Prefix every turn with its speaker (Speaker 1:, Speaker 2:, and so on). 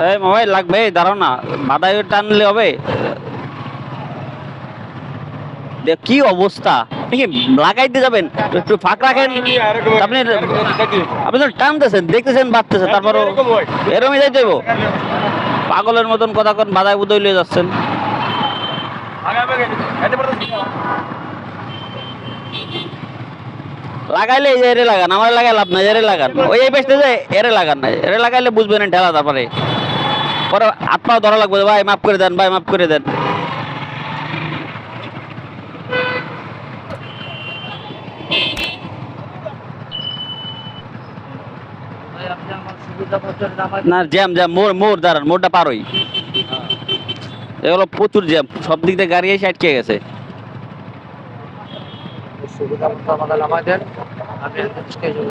Speaker 1: এই মোবাইল লাগবে, দাঁড়াও না, বাধাই টানলে হবে? দেখ কি অবস্থা, আপনি কি লাগাইতে যাবেন? একটু ফাঁক রাখেন। আপনি আপনি তো টানতেছেন, দেখতেছেন বাড়তেছে, তারপরও এরমই যাই যাইব। পাগলের মতন কথা কোন, বাধায় বুধই লিয়ে যাচ্ছেন। লাগাইলে এই যে এরে লাগান, আমার লাগাই লাভ নাই, এরে লাগান। ওই এই বেসতে যে এরে লাগান নাই, এরে লাগাইলে বুঝবেন না ঠেলা, তারপরে পরে হাত পা ধরা লাগবে, ভাই মাফ করে দেন, ভাই মাফ করে দেন। না জ্যাম জ্যাম, মোড় মোড় দাঁড়ান, মোড়টা পারোই। এগুলো প্রচুর জ্যাম, সব দিক দিয়ে গাড়ি এসে আটকে গেছে।
Speaker 2: সুবিধা মতো আমাদের নামাই দেন, আমি